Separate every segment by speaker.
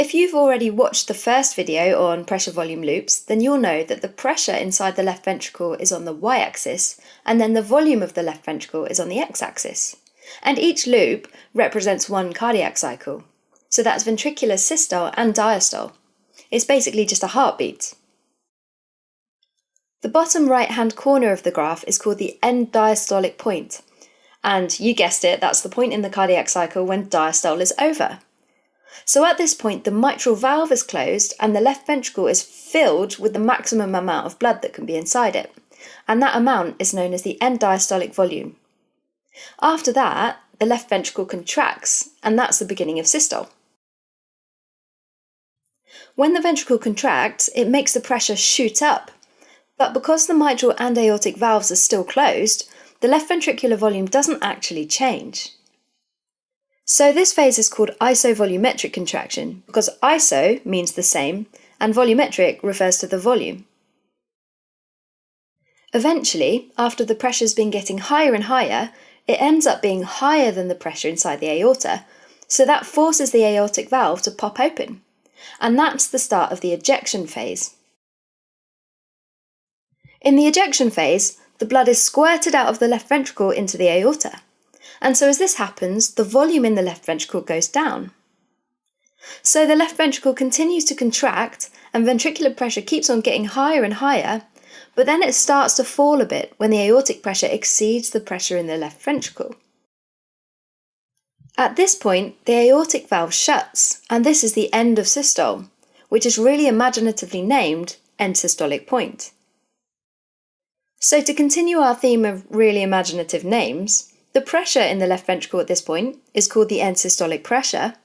Speaker 1: If you've already watched the first video on pressure volume loops, then you'll know that the pressure inside the left ventricle is on the y-axis, and then the volume of the left ventricle is on the x-axis. And each loop represents one cardiac cycle. So that's ventricular systole and diastole. It's basically just a heartbeat. The bottom right-hand corner of the graph is called the end diastolic point. And you guessed it, that's the point in the cardiac cycle when diastole is over. So at this point, the mitral valve is closed and the left ventricle is filled with the maximum amount of blood that can be inside it. And that amount is known as the end diastolic volume. After that, the left ventricle contracts, and that's the beginning of systole. When the ventricle contracts, it makes the pressure shoot up. But because the mitral and aortic valves are still closed, the left ventricular volume doesn't actually change. So this phase is called isovolumetric contraction because iso means the same and volumetric refers to the volume. Eventually, after the pressure's been getting higher and higher, it ends up being higher than the pressure inside the aorta, so that forces the aortic valve to pop open. And that's the start of the ejection phase. In the ejection phase, the blood is squirted out of the left ventricle into the aorta. And so as this happens, the volume in the left ventricle goes down. So the left ventricle continues to contract and ventricular pressure keeps on getting higher and higher, but then it starts to fall a bit when the aortic pressure exceeds the pressure in the left ventricle. At this point, the aortic valve shuts, and this is the end of systole, which is really imaginatively named end systolic point. So to continue our theme of really imaginative names, the pressure in the left ventricle at this point is called the end systolic pressure,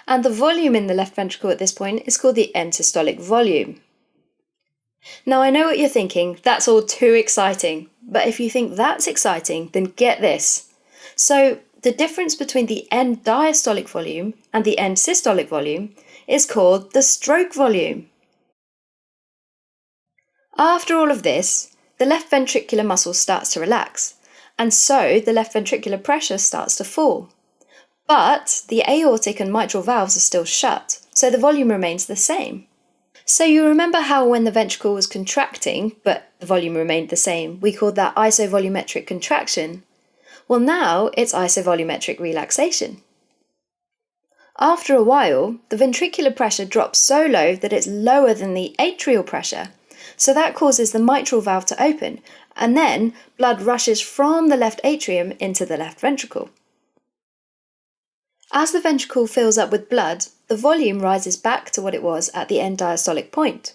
Speaker 1: and the volume in the left ventricle at this point is called the end systolic volume. Now I know what you're thinking, that's all too exciting, but if you think that's exciting, then get this. So the difference between the end diastolic volume and the end systolic volume is called the stroke volume. After all of this, the left ventricular muscle starts to relax, and so the left ventricular pressure starts to fall. But the aortic and mitral valves are still shut, so the volume remains the same. So you remember how when the ventricle was contracting, but the volume remained the same, we called that isovolumetric contraction? Well, now it's isovolumetric relaxation. After a while, the ventricular pressure drops so low that it's lower than the atrial pressure, so that causes the mitral valve to open, and then blood rushes from the left atrium into the left ventricle. As the ventricle fills up with blood, the volume rises back to what it was at the end diastolic point.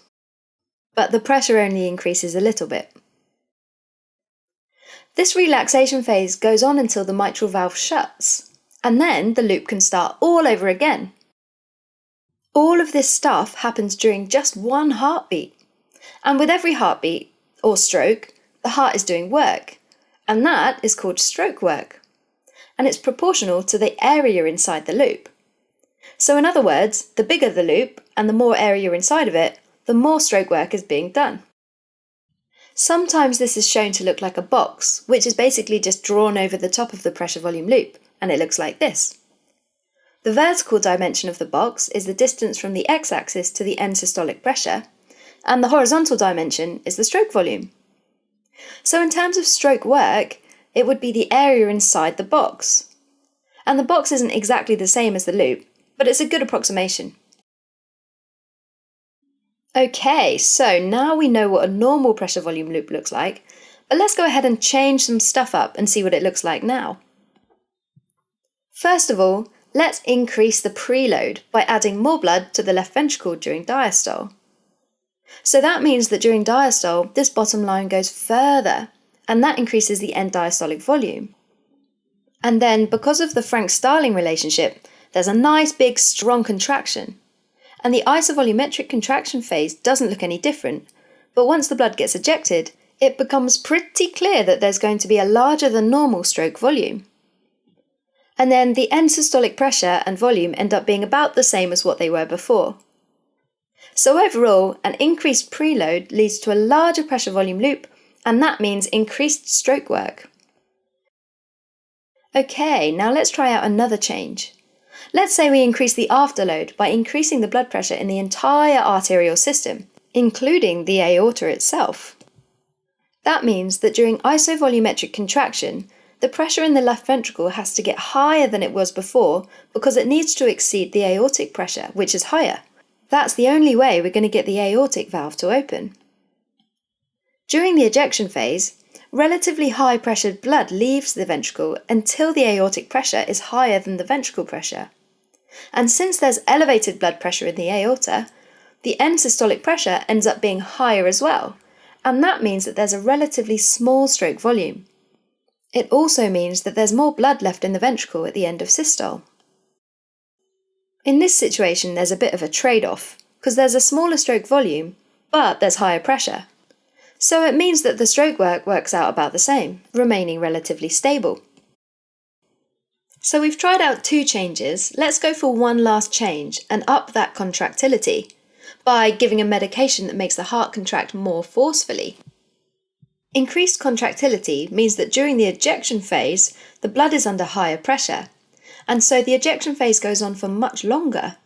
Speaker 1: But the pressure only increases a little bit. This relaxation phase goes on until the mitral valve shuts, and then the loop can start all over again. All of this stuff happens during just one heartbeat. And with every heartbeat, or stroke, the heart is doing work, and that is called stroke work. And it's proportional to the area inside the loop. So in other words, the bigger the loop and the more area inside of it, the more stroke work is being done. Sometimes this is shown to look like a box, which is basically just drawn over the top of the pressure volume loop, and it looks like this. The vertical dimension of the box is the distance from the x-axis to the end systolic pressure, and the horizontal dimension is the stroke volume. So in terms of stroke work, it would be the area inside the box. And the box isn't exactly the same as the loop, but it's a good approximation. Okay, so now we know what a normal pressure volume loop looks like, but let's go ahead and change some stuff up and see what it looks like now. First of all, let's increase the preload by adding more blood to the left ventricle during diastole. So that means that during diastole, this bottom line goes further, and that increases the end diastolic volume. And then, because of the Frank-Starling relationship, there's a nice big strong contraction. And the isovolumetric contraction phase doesn't look any different, but once the blood gets ejected, it becomes pretty clear that there's going to be a larger than normal stroke volume. And then the end systolic pressure and volume end up being about the same as what they were before. So overall, an increased preload leads to a larger pressure volume loop, and that means increased stroke work. Okay, now let's try out another change. Let's say we increase the afterload by increasing the blood pressure in the entire arterial system, including the aorta itself. That means that during isovolumetric contraction, the pressure in the left ventricle has to get higher than it was before because it needs to exceed the aortic pressure, which is higher. That's the only way we're going to get the aortic valve to open. During the ejection phase, relatively high pressured blood leaves the ventricle until the aortic pressure is higher than the ventricle pressure. And since there's elevated blood pressure in the aorta, the end systolic pressure ends up being higher as well, and that means that there's a relatively small stroke volume. It also means that there's more blood left in the ventricle at the end of systole. In this situation, there's a bit of a trade-off, because there's a smaller stroke volume, but there's higher pressure. So it means that the stroke work works out about the same, remaining relatively stable. So we've tried out 2 changes. Let's go for one last change and up that contractility by giving a medication that makes the heart contract more forcefully. Increased contractility means that during the ejection phase, the blood is under higher pressure, and so the ejection phase goes on for much longer.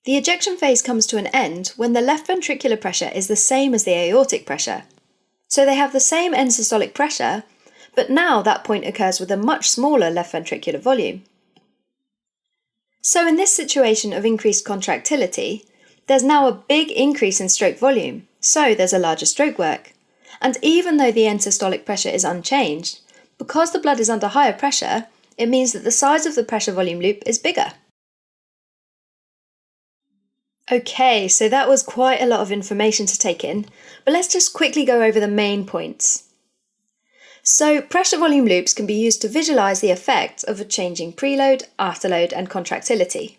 Speaker 1: The ejection phase comes to an end when the left ventricular pressure is the same as the aortic pressure. So they have the same end systolic pressure, but now that point occurs with a much smaller left ventricular volume. So in this situation of increased contractility, there's now a big increase in stroke volume, so there's a larger stroke work. And even though the end systolic pressure is unchanged, because the blood is under higher pressure, it means that the size of the pressure volume loop is bigger. Okay, so that was quite a lot of information to take in, but let's just quickly go over the main points. So, pressure volume loops can be used to visualise the effect of a changing preload, afterload and contractility.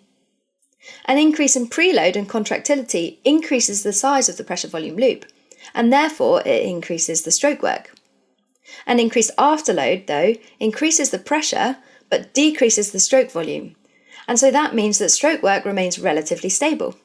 Speaker 1: An increase in preload and contractility increases the size of the pressure volume loop, and therefore it increases the stroke work. An increased afterload, though, increases the pressure but decreases the stroke volume, and so that means that stroke work remains relatively stable.